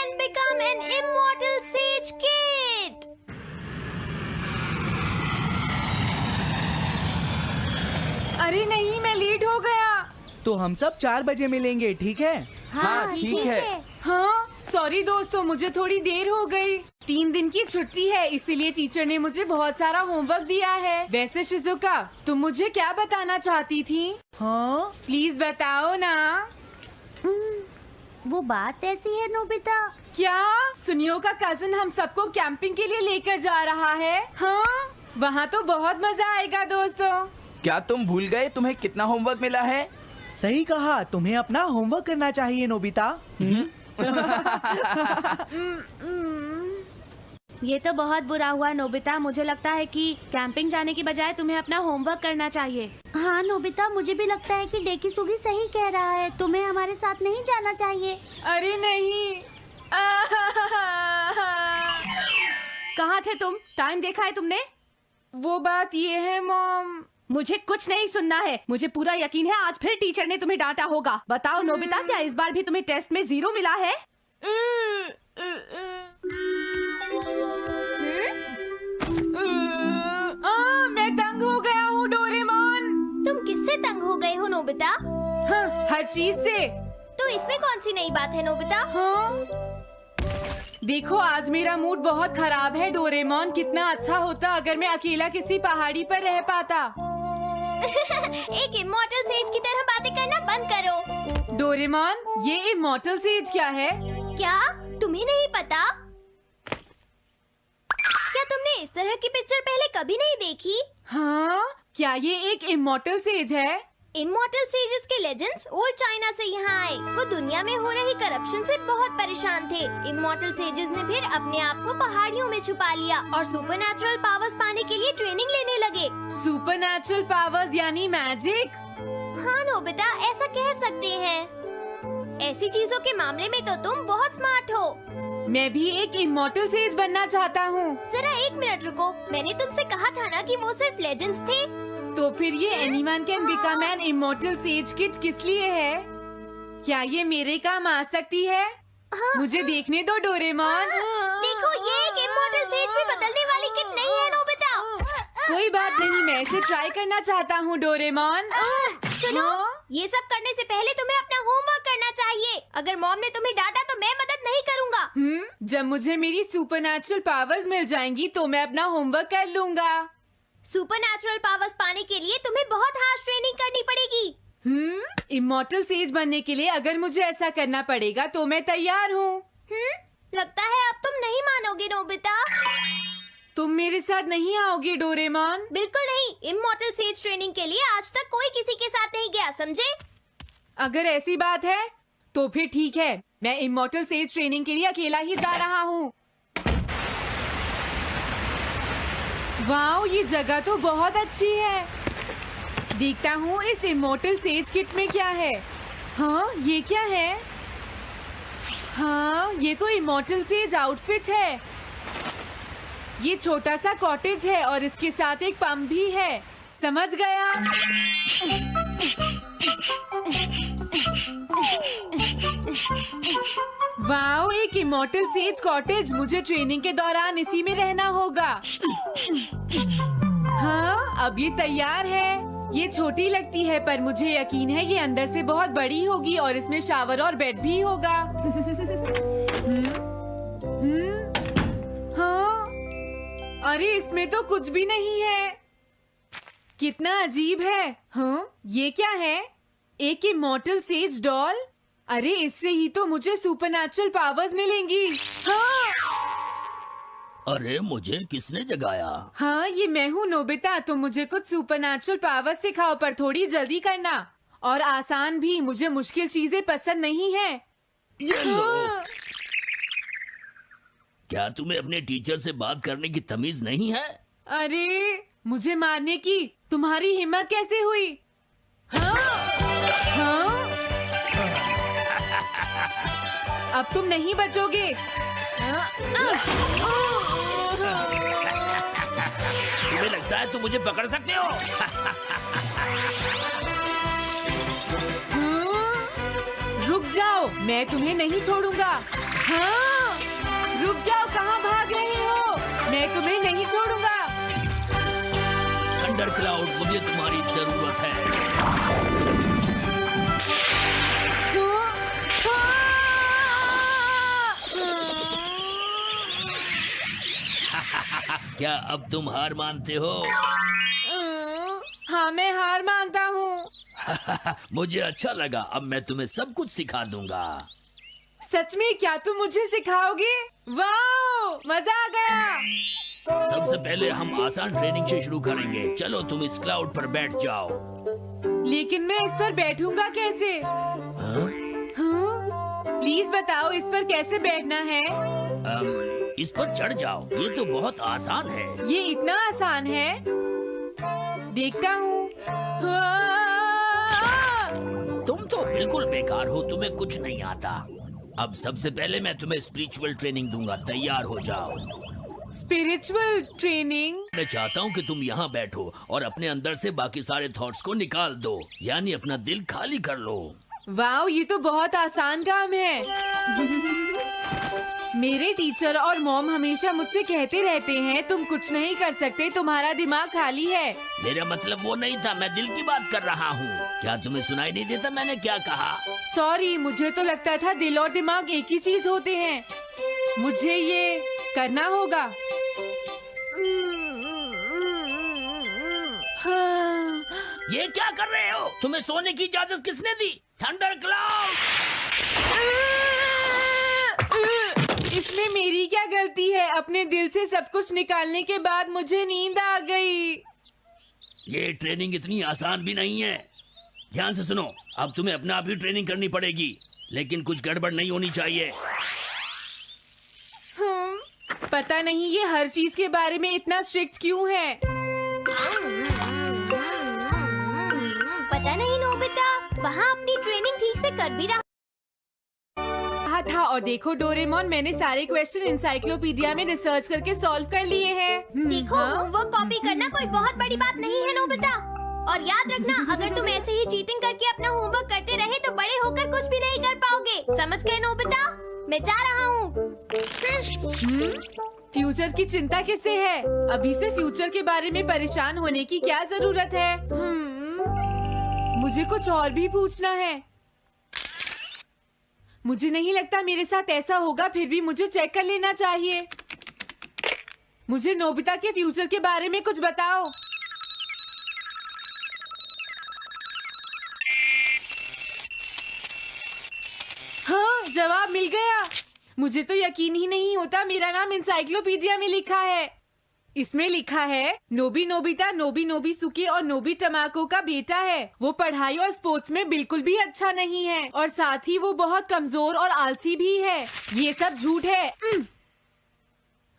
and become an immortal sage kid. अरे नहीं, मैं लेट हो गया। तो हम सब 4 बजे मिलेंगे, ठीक है? हाँ, ठीक है। हाँ, सॉरी दोस्तों, मुझे थोड़ी देर हो गई। 3 दिन की छुट्टी है, इसीलिए टीचर ने मुझे बहुत सारा होमवर्क दिया है। वैसे शिजुका, तुम मुझे क्या बताना चाहती थी? हाँ? प्लीज बताओ ना। वो बात ऐसी है नोबिता। क्या सुनियो का कजिन हम सबको कैंपिंग के लिए लेकर जा रहा है? हाँ, वहाँ तो बहुत मजा आएगा दोस्तों। क्या तुम भूल गए तुम्हें कितना होमवर्क मिला है? सही कहा, तुम्हें अपना होमवर्क करना चाहिए नोबिता। ये तो बहुत बुरा हुआ नोबिता। मुझे लगता है कि कैंपिंग जाने की बजाय तुम्हें अपना होमवर्क करना चाहिए। हाँ नोबिता, मुझे भी लगता है कि डेकिसुगी सही कह रहा है। तुम्हें हमारे साथ नहीं जाना चाहिए। अरे नहीं। कहाँ थे तुम? टाइम देखा है तुमने? वो बात ये है मॉम। मुझे कुछ नहीं सुनना है। मुझे पूरा यकीन है आज फिर टीचर ने तुम्हें डांटा होगा। बताओ नोबिता, क्या इस बार भी तुम्हें टेस्ट में 0 मिला है? मैं तंग हो गया हूँ डोरेमोन। तुम किससे तंग हो गए हो नोबिता? हाँ, हर चीज से। तो इसमें कौन सी नई बात है नोबिता? हाँ? देखो, आज मेरा मूड बहुत खराब है डोरेमोन। कितना अच्छा होता अगर मैं अकेला किसी पहाड़ी पर रह पाता। एक इमॉर्टल सेज की तरह बातें करना बंद करो। डोरेमोन, ये इमॉर्टल सेज क्या है? क्या तुम्हें नहीं पता? क्या तुमने इस तरह की पिक्चर पहले कभी नहीं देखी? हाँ, क्या ये एक इमॉर्टल सेज है? इमॉर्टल सेजेस के लेजेंड्स ओल्ड चाइना से यहाँ आए। वो दुनिया में हो रही करप्शन से बहुत परेशान थे। इमॉर्टल सेजेस ने फिर अपने आप को पहाड़ियों में छुपा लिया और सुपरनैचुरल पावर्स पाने के लिए ट्रेनिंग लेने लगे। सुपरनैचुरल पावर्स यानी मैजिक? हाँ नोबिता, ऐसा कह सकते हैं। ऐसी चीजों के मामले में तो तुम बहुत स्मार्ट हो। मैं भी एक इमॉर्टल सेज बनना चाहता हूँ। जरा 1 मिनट रुको। मैंने तुमसे कहा था ना कि वो सिर्फ लेजेंड्स थे। तो फिर ये anyone can become an immortal says kid किस लिए है? क्या ये मेरे काम आ सकती है? मुझे देखने दो डोरेमोन। देखो, ये एक इमॉर्टल सेज भी बदलने वाली किट नहीं है नोबिता। कोई बात नहीं, मैं इसे ट्राई करना चाहता हूँ डोरेमोन। सुनो, ये सब करने से पहले तुम्हें अपना होमवर्क करना चाहिए। अगर मॉम ने तुम्हें डांटा तो मैं मदद नहीं करूँगा। जब मुझे मेरी सुपरनैचुरल पावर्स मिल जाएंगी तो मैं अपना होमवर्क कर लूँगा। सुपरनैचुरल पावर्स पाने के लिए तुम्हें बहुत हार्श ट्रेनिंग करनी पड़ेगी। इमॉर्टल सेज बनने के लिए अगर मुझे ऐसा करना पड़ेगा तो मैं तैयार हूँ। लगता है अब तुम नहीं मानोगे नोबिता। तुम मेरे साथ नहीं आओगे डोरेमोन? बिल्कुल नहीं। इमॉर्टल सेज ट्रेनिंग के लिए आज तक कोई किसी के साथ नहीं गया, समझे? अगर ऐसी बात है तो फिर ठीक है, मैं इमॉर्टल सेज ट्रेनिंग के लिए अकेला ही जा रहा हूँ। वाओ, ये जगह तो बहुत अच्छी है। देखता हूँ इस इमॉर्टल सेज किट में क्या है। हाँ, ये क्या है? हाँ, ये तो इमॉर्टल सेज आउटफिट है। ये छोटा सा कॉटेज है और इसके साथ एक पंप भी है। समझ गया। वाओ, एक इमॉर्टल सेज कॉटेज। मुझे ट्रेनिंग के दौरान इसी में रहना होगा। हाँ, अब ये तैयार है। ये छोटी लगती है पर मुझे यकीन है ये अंदर से बहुत बड़ी होगी और इसमें शावर और बेड भी होगा। हाँ, अरे इसमें तो कुछ भी नहीं है। कितना अजीब है। हाँ, ये क्या है? एक इमॉर्टल सेज डॉल। अरे इससे ही तो मुझे सुपरनैचुरल पावर्स मिलेंगी। हाँ, अरे मुझे किसने जगाया? हाँ, ये मैं हूँ नोबिता। तो मुझे कुछ सुपरनैचुरल पावर्स सिखाओ, पर थोड़ी जल्दी करना और आसान भी। मुझे मुश्किल चीजें पसंद नहीं है। ये लो। हाँ। क्या तुम्हें अपने टीचर से बात करने की तमीज नहीं है? अरे, मुझे मारने की तुम्हारी हिम्मत कैसे हुई? हाँ, हाँ? अब तुम नहीं बचोगे। तुम्हें लगता है तुम मुझे पकड़ सकते हो? रुक जाओ, मैं तुम्हें नहीं छोड़ूंगा। हाँ। रुक जाओ, कहाँ भाग रहे हो? मैं तुम्हें नहीं छोड़ूंगा। थंडर क्लाउड, मुझे तुम्हारी जरूरत है। क्या अब तुम हार मानते हो? हाँ, मैं हार मानता हूँ। मुझे अच्छा लगा, अब मैं तुम्हें सब कुछ सिखा दूंगा। सच में? क्या तुम मुझे सिखाओगे? वाह, मजा आ गया। सबसे पहले हम आसान ट्रेनिंग से शुरू करेंगे। चलो तुम इस क्लाउड पर बैठ जाओ। लेकिन मैं इस पर बैठूंगा कैसे? हाँ? प्लीज बताओ, इस पर कैसे बैठना है? इस पर चढ़ जाओ, ये तो बहुत आसान है। ये इतना आसान है? देखता हूँ। तुम तो बिल्कुल बेकार हो, तुम्हें कुछ नहीं आता। अब सबसे पहले मैं तुम्हें स्पिरिचुअल ट्रेनिंग दूंगा, तैयार हो जाओ। Spiritual training? मैं चाहता हूँ कि तुम यहाँ बैठो और अपने अंदर से बाकी सारे थॉट्स को निकाल दो, यानी अपना दिल खाली कर लो। वाह, ये तो बहुत आसान काम है। मेरे टीचर और मॉम हमेशा मुझसे कहते रहते हैं, तुम कुछ नहीं कर सकते, तुम्हारा दिमाग खाली है। मेरा मतलब वो नहीं था, मैं दिल की बात कर रहा हूँ। क्या तुम्हें सुनाई नहीं देता मैंने क्या कहा? सॉरी, मुझे तो लगता था दिल और दिमाग एक ही चीज होते हैं। मुझे ये करना होगा। हाँ। ये क्या कर रहे हो? तुम्हें सोने की इजाजत किसने दी? Thunder cloud! इसमें मेरी क्या गलती है? अपने दिल से सब कुछ निकालने के बाद मुझे नींद आ गई। ये ट्रेनिंग इतनी आसान भी नहीं है। ध्यान से सुनो, अब तुम्हें अपने आप ही ट्रेनिंग करनी पड़ेगी, लेकिन कुछ गड़बड़ नहीं होनी चाहिए। पता नहीं ये हर चीज के बारे में इतना स्ट्रिक्ट क्यों है। पता नहीं नोबिता, वहाँ अपनी ट्रेनिंग ठीक से कर भी रहा था। और देखो डोरेमोन, मैंने सारे क्वेश्चन एनसाइक्लोपीडिया में रिसर्च करके सॉल्व कर लिए हैं। देखो, होमवर्क कॉपी करना कोई बहुत बड़ी बात नहीं है नोबिता। और याद रखना, अगर तुम ऐसे ही चीटिंग करके अपना होमवर्क करते रहे तो बड़े होकर कुछ भी नहीं कर पाओगे। समझ गए नोबिता? मैं जा रहा हूँ। फ्यूचर की चिंता किससे है? अभी से फ्यूचर के बारे में परेशान होने की क्या जरूरत है? मुझे कुछ और भी पूछना है। मुझे नहीं लगता मेरे साथ ऐसा होगा, फिर भी मुझे चेक कर लेना चाहिए। मुझे नोबिता के फ्यूचर के बारे में कुछ बताओ। हाँ, जवाब मिल गया। मुझे तो यकीन ही नहीं होता, मेरा नाम एनसाइक्लोपीडिया में लिखा है। इसमें लिखा है, नोबी नोबिता नोबी नोबिसुके और नोबी टमाको का बेटा है। वो पढ़ाई और स्पोर्ट्स में बिल्कुल भी अच्छा नहीं है और साथ ही वो बहुत कमजोर और आलसी भी है। ये सब झूठ है।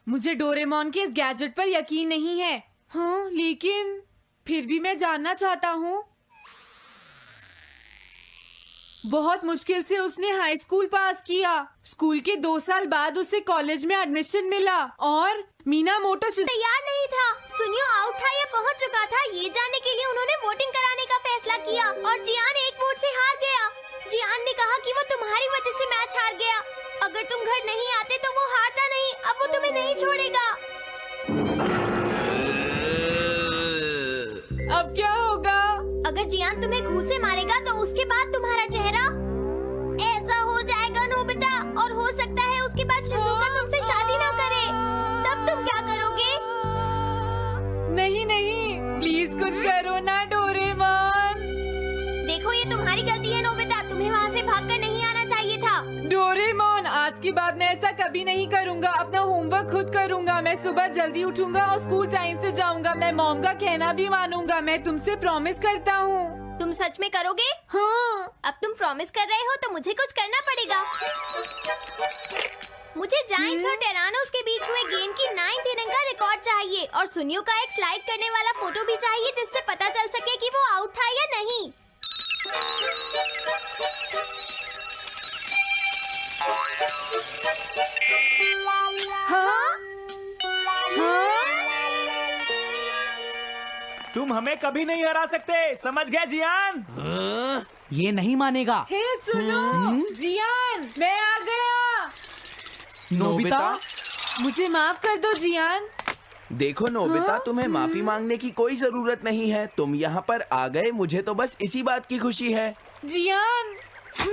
मुझे डोरेमोन के इस गैजेट पर यकीन नहीं है। हाँ, लेकिन फिर भी मैं जानना चाहता हूँ। बहुत मुश्किल से उसने हाई स्कूल पास किया। स्कूल के 2 साल बाद उसे कॉलेज में एडमिशन मिला और मीनामोटो तैयार नहीं था। सुनियो आउट था या पहुंच चुका था, ये जानने के लिए उन्होंने वोटिंग कराने का फैसला किया और जियान 1 वोट से हार गया। जियान ने कहा कि वो तुम्हारी वजह से मैच हार गया। अगर तुम घर नहीं आते तो वो हारता नहीं। अब वो तुम्हें नहीं छोड़ेगा। अब क्या होगा? अगर जियान तुम्हें घूंसे से मारेगा तो उसके बाद तुम्हारा चेहरा ऐसा हो जाएगा नोबिता, और हो सकता है उसके बाद शिज़ुका तुमसे शादी ना करे। तब तुम क्या करोगे? नहीं नहीं, प्लीज कुछ करो ना डोरेमोन। देखो ये तुम्हारी गलती है नोबिता, तुम्हें वहाँ से भागकर नहीं आना चाहिए था। डोरेमोन, आज के बाद मैं ऐसा कभी नहीं करूँगा। अपना होमवर्क खुद करूँगा। मैं सुबह जल्दी उठूंगा और स्कूल टाइम से जाऊँगा। मैं मॉम का कहना भी मानूंगा। मैं तुमसे प्रॉमिस करता हूँ। तुम सच में करोगे? हाँ। अब तुम प्रॉमिस कर रहे हो तो मुझे कुछ करना पड़ेगा। मुझे जायंट्स और टेरानोस के बीच हुए गेम की 9th इनिंग का रिकॉर्ड चाहिए और सुनियो का एक स्लाइड करने वाला फोटो भी चाहिए जिससे पता चल सके कि वो आउट था या नहीं। हाँ? हाँ? तुम हमें कभी नहीं हरा सकते, समझ गए जियान? ये नहीं मानेगा। हे सुनो, जियान, मैं आ गया। नोबिता? मुझे माफ कर दो जियान। देखो नोबिता, तुम्हें माफी मांगने की कोई जरूरत नहीं है। तुम यहाँ पर आ गए, मुझे तो बस इसी बात की खुशी है। जियान,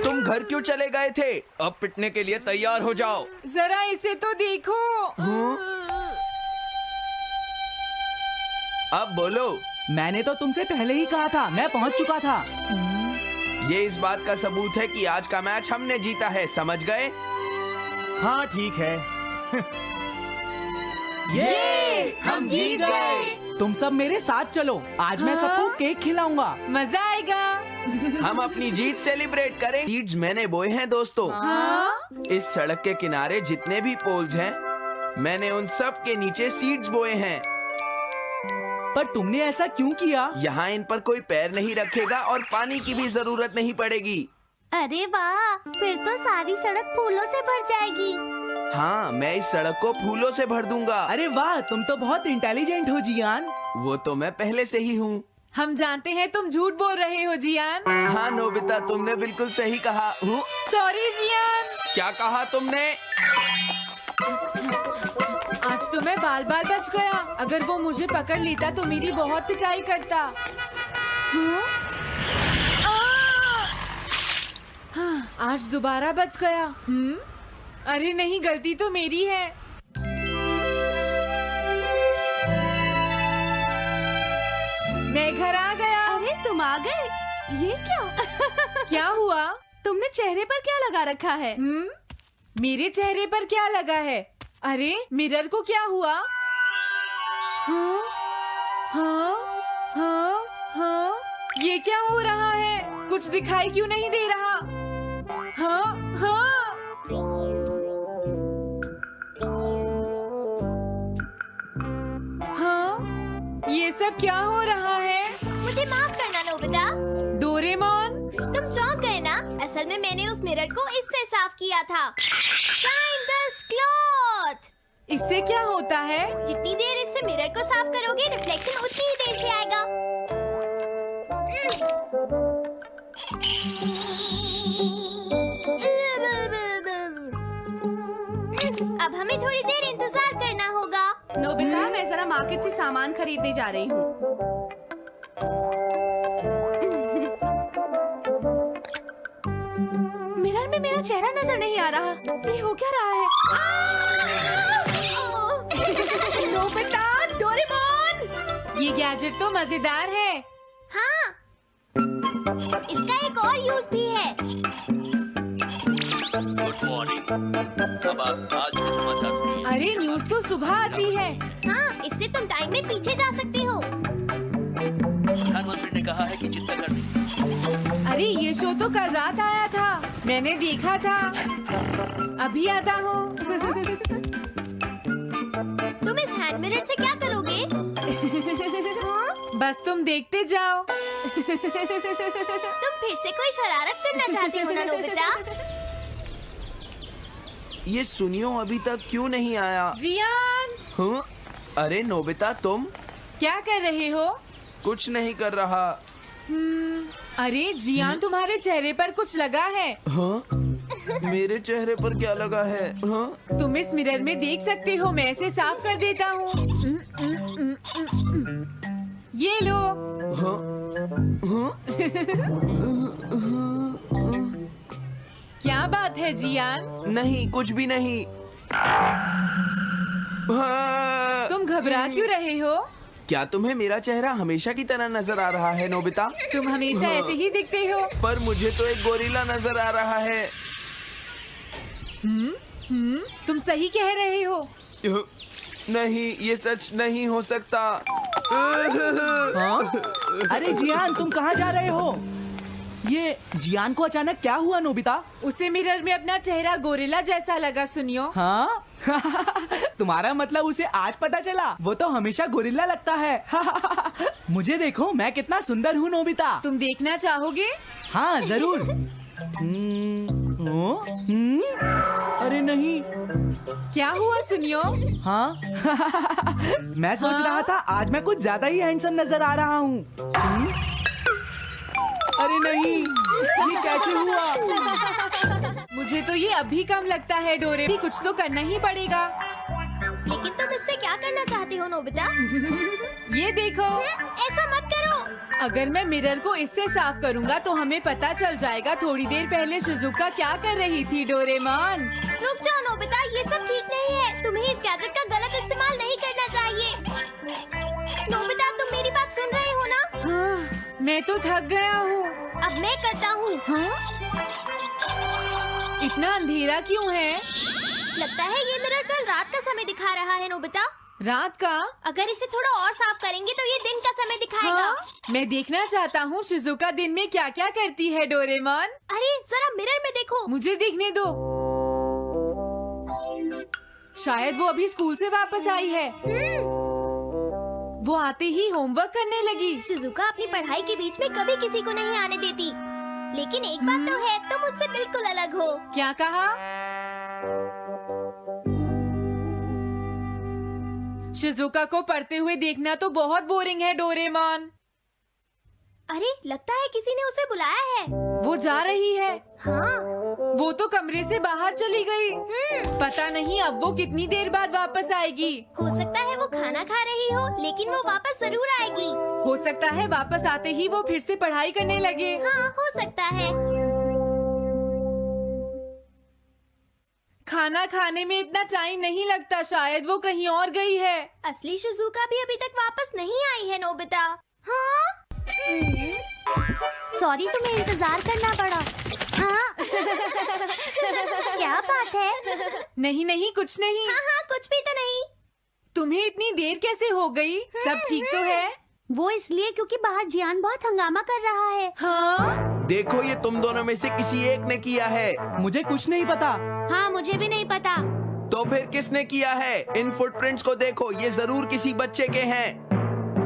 तुम घर क्यों चले गए थे? अब पिटने के लिए तैयार हो जाओ। जरा इसे तो देखो। अब बोलो। मैंने तो तुमसे पहले ही कहा था, मैं पहुंच चुका था। ये इस बात का सबूत है कि आज का मैच हमने जीता है, समझ गए? हाँ ठीक है। ये हम जीत गए। तुम सब मेरे साथ चलो, आज मैं सबको केक खिलाऊंगा। मजा आएगा। हम अपनी जीत सेलिब्रेट करें। सीड्स मैंने बोए हैं दोस्तों। हाँ? इस सड़क के किनारे जितने भी पोल्स हैं, मैंने उन सब के नीचे सीड्स बोए हैं। पर तुमने ऐसा क्यों किया? यहाँ इन पर कोई पैर नहीं रखेगा और पानी की भी जरूरत नहीं पड़ेगी। अरे वाह, फिर तो सारी सड़क फूलों से भर जाएगी। हाँ, मैं इस सड़क को फूलों से भर दूंगा। अरे वाह, तुम तो बहुत इंटेलिजेंट हो जियान। वो तो मैं पहले से ही हूँ। हम जानते हैं तुम झूठ बोल रहे हो जियान। हाँ नोबिता, तुमने बिल्कुल सही कहा। Sorry Gian. क्या कहा तुमने? आज तो मैं बाल बाल बच गया। अगर वो मुझे पकड़ लेता तो मेरी बहुत पिटाई करता। हाँ, आज दोबारा बच गया। अरे नहीं, गलती तो मेरी है। मैं घर आ गया। अरे तुम आ गए, ये क्या? क्या हुआ? तुमने चेहरे पर क्या लगा रखा है? मेरे चेहरे पर क्या लगा है? अरे मिरर को क्या हुआ? हाँ, हाँ, हाँ, हाँ, ये क्या हो रहा है? कुछ दिखाई क्यों नहीं दे रहा? हाँ, हाँ। हाँ, ये सब क्या हो रहा है? मुझे माफ करना नोबिता। डोरेमोन, तुम चौंक गए ना? असल में मैंने उस मिरर को इससे साफ किया था। Time dust cloth। इससे क्या होता है? जितनी देर इससे मिरर को साफ करोगे, रिफ्लेक्शन उतनी ही देर से आएगा। अब हमें थोड़ी देर इंतजार करना होगा। नोबिता, मैं जरा मार्केट से सामान खरीदने जा रही हूँ। मिरर में मेरा चेहरा नजर नहीं आ रहा। ये हो क्या रहा है? Nobita, Doraemon! ये गैजेट तो मजेदार है। हाँ, इसका एक और यूज भी है। Good morning. अब आप आज के समाचार सुनिए। अरे न्यूज तो सुबह आती है। हाँ, इससे तुम टाइम में पीछे जा सकते हो। प्रधानमंत्री ने कहा है कि चिंता करनी। अरे ये शो तो कल रात आया था, मैंने देखा था। अभी आता हूँ। तुम इस हैंड मिरर से क्या करोगे? हाँ? बस तुम देखते जाओ। तुम फिर से कोई शरारत करना चाहते हो ना नोबिता? ये सुनियो अभी तक क्यों नहीं आया? जियान, हाँ? अरे नोबिता, तुम क्या कर रहे हो? कुछ नहीं कर रहा। अरे जियान, तुम्हारे चेहरे पर कुछ लगा है। हाँ? मेरे चेहरे पर क्या लगा है? हाँ? तुम इस मिरर में देख सकते हो, मैं इसे साफ कर देता हूँ। ये लो। हाँ? हाँ? क्या बात है जियान? नहीं, कुछ भी नहीं। हाँ। तुम घबरा क्यों रहे हो? क्या तुम्हें मेरा चेहरा हमेशा की तरह नजर आ रहा है नोबिता? तुम हमेशा ऐसे ही दिखते हो। पर मुझे तो एक गोरिल्ला नजर आ रहा है। तुम सही कह रहे हो। नहीं, ये सच नहीं हो सकता। हाँ? अरे जियान, तुम कहाँ जा रहे हो? ये जियान को अचानक क्या हुआ नोबिता? उसे मिरर में अपना चेहरा गोरिल्ला जैसा लगा। सुनियो। हाँ? तुम्हारा मतलब उसे आज पता चला? वो तो हमेशा गोरिल्ला लगता है। मुझे देखो, मैं कितना सुंदर हूँ नोबिता। तुम देखना चाहोगे? हाँ जरूर। अरे नहीं। क्या हुआ सुनियो? हाँ? मैं सोच रहा था आज मैं कुछ ज्यादा ही हैंडसम नजर आ रहा हूँ। अरे नहीं, ये कैसे हुआ? मुझे तो ये अभी कम लगता है डोरे, कुछ तो करना ही पड़ेगा। लेकिन तुम इससे क्या करना चाहती हो नोबिता? ये देखो, ऐसा मत करो। अगर मैं मिरर को इससे साफ करूंगा तो हमें पता चल जाएगा थोड़ी देर पहले शिजुका क्या कर रही थी। डोरेमोन रुक जाओ नोबिता, ये सब ठीक नहीं है। तुम्हें इस गैजेट का गलत इस्तेमाल नहीं करना चाहिए। नोबिता, तुम मेरी बात सुन रहे हो ना? हाँ, मैं तो थक गया हूँ। अब मैं करता हूँ। हाँ? इतना अंधेरा क्यों है? लगता है ये मिरर कल रात का समय दिखा रहा है नोबिता। रात का? अगर इसे थोड़ा और साफ करेंगे तो ये दिन का समय दिखाएगा। हाँ? मैं देखना चाहता हूँ शिजुका दिन में क्या क्या करती है। डोरेमोन, अरे जरा मिरर में देखो। मुझे देखने दो। शायद वो अभी स्कूल से वापस आई है। वो आते ही होमवर्क करने लगी। शिजुका अपनी पढ़ाई के बीच में कभी किसी को नहीं आने देती। लेकिन एक बात तो है, तुम उससे बिल्कुल अलग हो। क्या कहा? शिजुका को पढ़ते हुए देखना तो बहुत बोरिंग है डोरेमोन। अरे लगता है किसी ने उसे बुलाया है। वो जा रही है। हाँ। वो तो कमरे से बाहर चली गई। पता नहीं अब वो कितनी देर बाद वापस आएगी। हो सकता है वो खाना खा रही हो, लेकिन वो वापस जरूर आएगी। हो सकता है वापस आते ही वो फिर से पढ़ाई करने लगे। हाँ, हो सकता है। खाना खाने में इतना टाइम नहीं लगता, शायद वो कहीं और गई है। असली शिजुका भी अभी तक वापस नहीं आई है नोबिता। हाँ? सॉरी, तुम्हें इंतजार करना पड़ा। हाँ? क्या बात है? नहीं नहीं, कुछ नहीं। हाँ हाँ, कुछ भी तो नहीं। तुम्हें इतनी देर कैसे हो गई? सब ठीक तो है? वो इसलिए क्योंकि बाहर जियान बहुत हंगामा कर रहा है। हाँ? देखो, ये तुम दोनों में से किसी एक ने किया है। मुझे कुछ नहीं पता। हाँ, मुझे भी नहीं पता। तो फिर किसने किया है? इन फुटप्रिंट्स को देखो, ये जरूर किसी बच्चे के हैं।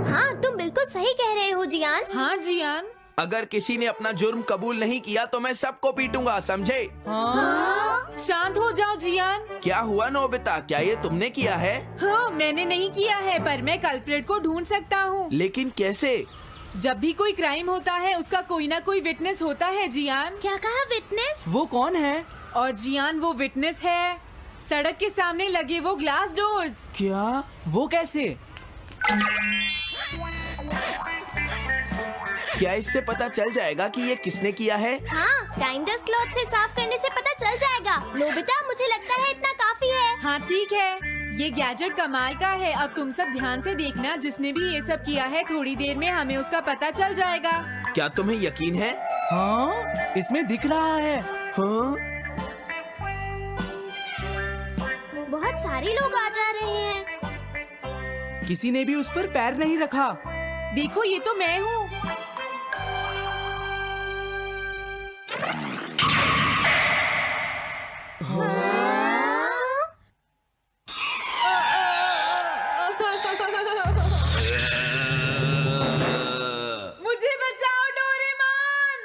हाँ, तुम बिल्कुल सही कह रहे हो जियान। हाँ जियान। अगर किसी ने अपना जुर्म कबूल नहीं किया तो मैं सबको पीटूंगा, समझे? हाँ? शांत हो जाओ जियान। क्या हुआ नोबिता, क्या ये तुमने किया है? हाँ, मैंने नहीं किया है, पर मैं कल्प्रिट को ढूंढ सकता हूँ। लेकिन कैसे? जब भी कोई क्राइम होता है उसका कोई ना कोई विटनेस होता है जियान। क्या कहा, विटनेस? वो कौन है? और जियान वो विटनेस है। सड़क के सामने लगे वो ग्लास डोर्स। क्या? वो कैसे? क्या इससे पता चल जाएगा कि ये किसने किया है? हाँ, टाइम डस्ट क्लॉथ से साफ करने से पता चल जाएगा। नोबिता, मुझे लगता है इतना काफी है। हाँ ठीक है, ये गैजेट कमाल का है। अब तुम सब ध्यान से देखना, जिसने भी ये सब किया है थोड़ी देर में हमें उसका पता चल जाएगा। क्या तुम्हें यकीन है? हाँ, इसमें दिख रहा है। हाँ? बहुत सारे लोग आ जा रहे हैं। किसी ने भी उस पर पैर नहीं रखा। देखो, ये तो मैं हूँ। मुझे बचाओ डोरेमोन।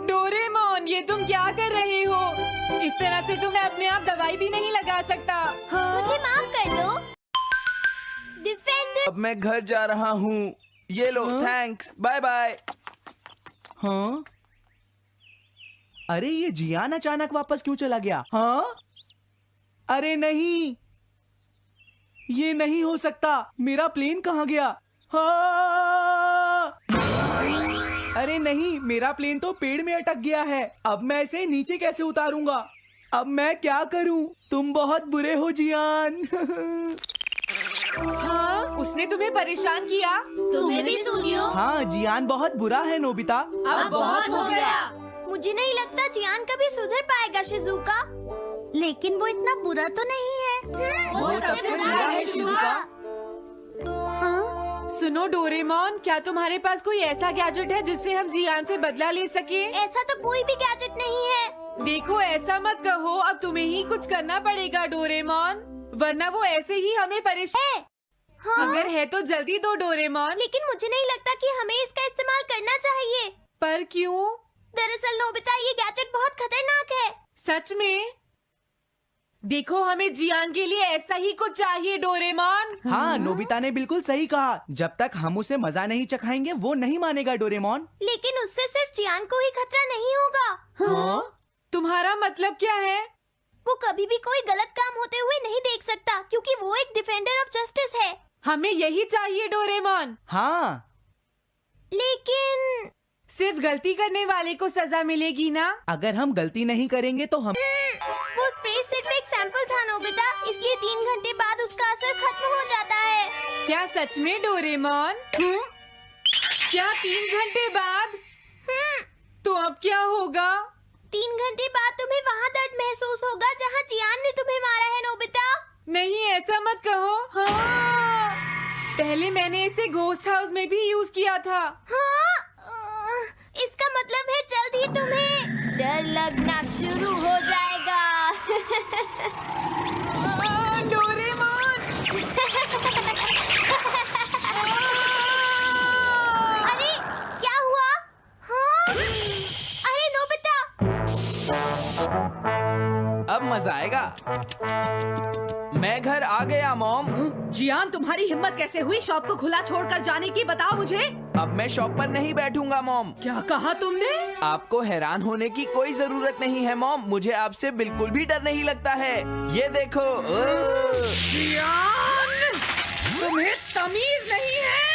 डोरेमोन, ये तुम क्या कर रहे हो? इस तरह से तो मैं अपने आप दवाई भी नहीं लगा सकता। हाँ? मुझे माफ कर दो। डिफेंडर। अब मैं घर जा रहा हूँ। ये लो, थैंक्स, बाय बाय। हाँ? अरे ये जियान अचानक वापस क्यों चला गया? हाँ? अरे नहीं, ये नहीं हो सकता। मेरा प्लेन कहाँ गया? हाँ! अरे नहीं, मेरा प्लेन तो पेड़ में अटक गया है। अब मैं इसे नीचे कैसे उतारूंगा? अब मैं क्या करूं? तुम बहुत बुरे हो जियान। हाँ? उसने तुम्हें परेशान किया? तुम्हें भी सुनियो। हाँ, जियान बहुत बुरा है नोबिता। अब बहुत हो गया। मुझे नहीं लगता जियान कभी सुधर पाएगा शिजुका। लेकिन वो इतना बुरा तो नहीं है। वो सबसे बुरा है शिजुका। हाँ? सुनो डोरेमोन, क्या तुम्हारे पास कोई ऐसा गैजेट है जिससे हम जियान से बदला ले सके? ऐसा तो कोई भी गैजेट नहीं है। देखो, ऐसा मत कहो। अब तुम्हें ही कुछ करना पड़ेगा डोरेमोन, वरना वो ऐसे ही हमें परेशान। हाँ? अगर है तो जल्दी दो डोरेमोन। लेकिन मुझे नहीं लगता कि हमें इसका इस्तेमाल करना चाहिए। पर क्यों? दरअसल नोबिता, ये गैजेट बहुत खतरनाक है। सच में? देखो, हमें जियान के लिए ऐसा ही कुछ चाहिए डोरेमोन। हाँ, नोबिता ने बिल्कुल सही कहा। जब तक हम उसे मजा नहीं चखाएंगे वो नहीं मानेगा डोरेमोन। लेकिन उससे सिर्फ चियान को ही खतरा नहीं होगा। हाँ? तुम्हारा मतलब क्या है? वो कभी भी कोई गलत काम होते हुए नहीं देख सकता, क्योंकि वो एक डिफेंडर ऑफ जस्टिस है। हमें यही चाहिए डोरेमोन। हाँ, लेकिन सिर्फ गलती करने वाले को सजा मिलेगी ना? अगर हम गलती नहीं करेंगे तो हम वो स्प्रे सिर्फ एक सैंपल था नोबिता, इसलिए 3 घंटे बाद उसका असर खत्म हो जाता है। क्या सच में डोरेमोन? क्या 3 घंटे बाद? तो अब क्या होगा? 3 घंटे बाद तुम्हें वहाँ दर्द महसूस होगा जहाँ जियान ने तुम्हें मारा है नोबिता। नहीं, ऐसा मत कहो। हाँ, पहले मैंने इसे घोस्ट हाउस में भी यूज किया था। हाँ? इसका मतलब है जल्द ही तुम्हें डर लगना शुरू हो जाएगा। डोरेमोन! अरे क्या हुआ? हाँ? अरे नोबिता! अब मजा आएगा। मैं घर आ गया मॉम। जियान, तुम्हारी हिम्मत कैसे हुई शॉप को खुला छोड़कर जाने की? बताओ मुझे। अब मैं शॉप पर नहीं बैठूंगा मॉम। क्या कहा तुमने? आपको हैरान होने की कोई जरूरत नहीं है मॉम, मुझे आपसे बिल्कुल भी डर नहीं लगता है। ये देखो। जियान, तुम्हें तमीज नहीं है।